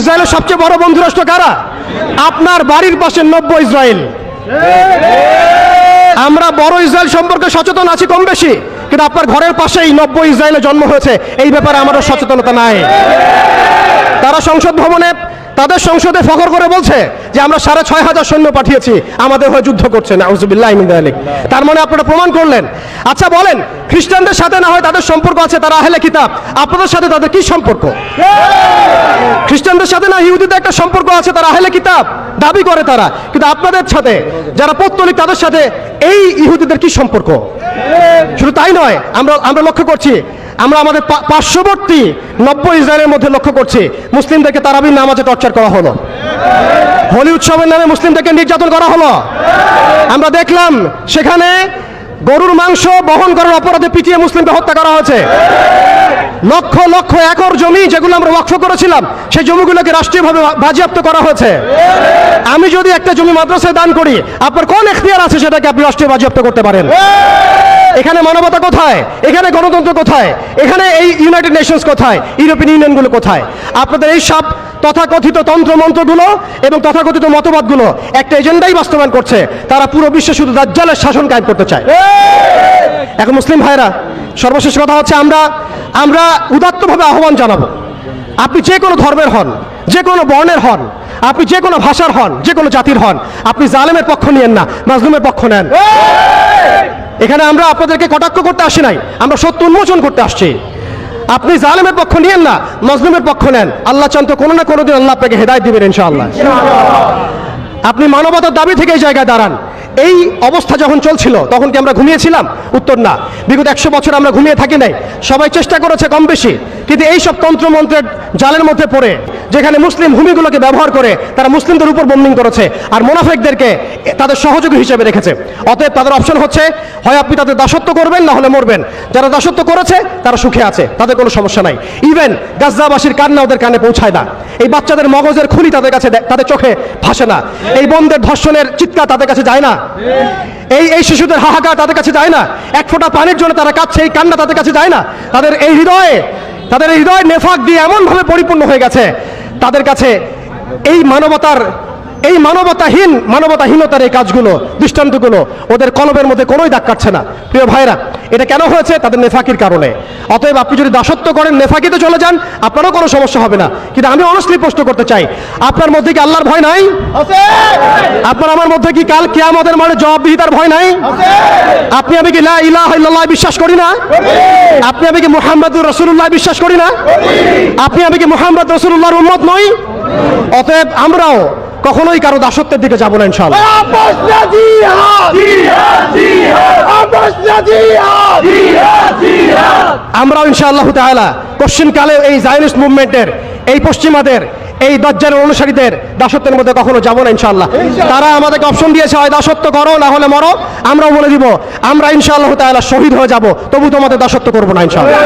ইসরায়েলের সবচেয়ে বড় বন্ধু রাষ্ট্র কারা? আপনার বাড়ির পাশে নব্য ইসরায়েল। আমরা বড় ইসরায়েল সম্পর্কে সচেতন আছি কম বেশি, কিন্তু আপনার ঘরের পাশেই নব্য ইসরায়েলে জন্ম হয়েছে, এই ব্যাপারে আমাদের সচেতনতা নাই। তারা সংসদ ভবনে তাদের সংসদে ফখর করে বলছে যে আমরা 6,500 সৈন্য পাঠিয়েছি, আমাদের হয়ে যুদ্ধ করছে। নাউজুবিল্লাহি মিন যালিক। তার মানে আপনারা প্রমাণ করলেন। আচ্ছা বলেন, খ্রিস্টানদের সাথে না হয় তাদের সম্পর্ক আছে, তারা আহলে কিতাব, আপনাদের সাথে তাদের কি সম্পর্ক? খ্রিস্টানদের সাথে না ইহুদিদের একটা সম্পর্ক আছে, তারা আহলে কিতাব দাবি করে তারা, কিন্তু আপনাদের সাথে যারা পৌত্তলিক তাদের সাথে এই ইহুদিদের কি সম্পর্ক? শুধু তাই নয়, আমরা লক্ষ্য করছি, আমরা আমাদের পার্শ্ববর্তী নব্য ইসরায়েলের মধ্যে লক্ষ্য করছি মুসলিমদেরকে তারাবির নামাজে টর্চার করা হলো, হোলি উৎসবের নামে মুসলিমদেরকে নির্যাতন করা হলো। আমরা দেখলাম সেখানে গরুর মাংস বহন করার অপরাধে পিটিয়ে মুসলিমকে হত্যা করা হয়েছে। লক্ষ লক্ষ একর জমি যেগুলো আমরা ওয়াকফ করেছিলাম, সেই জমিগুলোকে রাষ্ট্রীয়ভাবে বাজেয়াপ্ত করা হয়েছে। আমি যদি একটা জমি মাদ্রাসায় দান করি, আপনার কোন এখতিয়ার আছে সেটাকে আপনি রাষ্ট্রীয় বাজেয়াপ্ত করতে পারেন? এখানে মানবতা কোথায়? এখানে গণতন্ত্র কোথায়? এখানে এই ইউনাইটেড নেশনস কোথায়? ইউরোপিয়ান ইউনিয়নগুলো কোথায়? আপনাদের এই সব তথাকথিত তন্ত্রমন্ত্রগুলো এবং তথাকথিত মতবাদগুলো একটা এজেন্ডাই বাস্তবায়ন করছে, তারা পুরো বিশ্বে শুধু দাজ্জালের শাসন কায়েম করতে চায়। এখন মুসলিম ভাইরা, সর্বশেষ কথা হচ্ছে, আমরা উদাত্তভাবে আহ্বান জানাবো, আপনি যে কোনো ধর্মের হন, যে কোনো বর্ণের হন, আপনি যে কোনো ভাষার হন, যে কোনো জাতির হন, আপনি জালেমের পক্ষ নিয়েন না, মাজলুমের পক্ষ নেন। এখানে আমরা আপনাদেরকে কটাক্ষ করতে আসি নাই, আমরা সত্য উন্মোচন করতে আসছি। আপনি জালেমের পক্ষ নিয়েন না, মাজলুমের পক্ষ নেন। আল্লাহ চান তো কোনো না কোনো দিন আল্লাহ আপনাকে হেদায়েত দিবেন ইনশাআল্লাহ। আপনি মানবতার দাবি থেকে এই জায়গায় দাঁড়ান। এই অবস্থা যখন চলছিল তখন কি আমরা ঘুমিয়েছিলাম? উত্তর না। বিগত 100 বছর আমরা ঘুমিয়ে থাকি নাই, সবাই চেষ্টা করেছে কম বেশি, কিন্তু এই সব তন্ত্রমন্ত্রের জালের মধ্যে পড়ে, যেখানে মুসলিম ভূমিগুলোকে ব্যবহার করে তারা মুসলিমদের উপর বোম্বিং করেছে আর মুনাফিকদেরকে তাদের সহযোগী হিসেবে রেখেছে। অতএব তাদের অপশন হচ্ছে, হয় আপনি তাদের দাসত্ব করবেন, না হলে মরবেন। যারা দাসত্ব করেছে তারা সুখে আছে, তাদের কোনো সমস্যা নাই। ইভেন গাজ্জাবাসীর কান্না ওদের কানে পৌঁছায় না, এই বাচ্চাদের মগজের খুলি তাদের কাছে, তাদের চোখে ভাসে না, এই বোনদের ধর্ষণের চিৎকার তাদের কাছে যায় না, এই শিশুদের হাহাকার তাদের কাছে যায় না, এক ফোঁটা পানির জন্য তারা কাঁদছে, এই কান্না তাদের কাছে যায় না। তাদের এই হৃদয় নেফাক দিয়ে এমনভাবে পরিপূর্ণ হয়ে গেছে, তাদের কাছে এই মানবতাহীনতার এই কাজগুলো, দৃষ্টান্তগুলো ওদের কলবের মধ্যে কোনোই দাগ কাটছে না। প্রিয় ভাইরা, এটা কেন হয়েছে? তাদের নেফাকির কারণে। অতএব আপনি যদি দাসত্ব করেন, নেফাকিতে চলে যান, আপনারও কোনো সমস্যা হবে না। কিন্তু আমি অনেস্টলি প্রশ্ন করতে চাই, আপনার মধ্যে কি আল্লাহর ভয় নাই? আপনার আমার মধ্যে কি কাল কিয়ামতের মাঠে জবাবদিহিতার ভয় নাই? আপনি আমি কি লা ইলাহা ইল্লাল্লাহ বিশ্বাস করি না? আপনি আমি কি মুহাম্মাদুর রাসূলুল্লাহ বিশ্বাস করি না? আপনি আমি কি মুহাম্মদ রাসূলুল্লাহর উম্মত নই? অতএব আমরাও কখনোই কারো দাসত্বের দিকে যাবো না ইনশাআল্লাহ। আমরাও ইনশাআল্লাহ তাআলা পশ্চিমকালে এই জায়নিস্ট মুভমেন্টের, এই পশ্চিমাদের, এই দাজ্জালের অনুসারীদের দাসত্বের মধ্যে কখনো যাবো না ইনশাআল্লাহ। তারা আমাদেরকে অপশন দিয়েছে, হয় দাসত্ব করো না হলে মরো। আমরাও বলে দিব, আমরা ইনশাআল্লাহ তাআলা শহীদ হয়ে যাব, তবু তোমাদের দাসত্ব করবো না ইনশাআল্লাহ।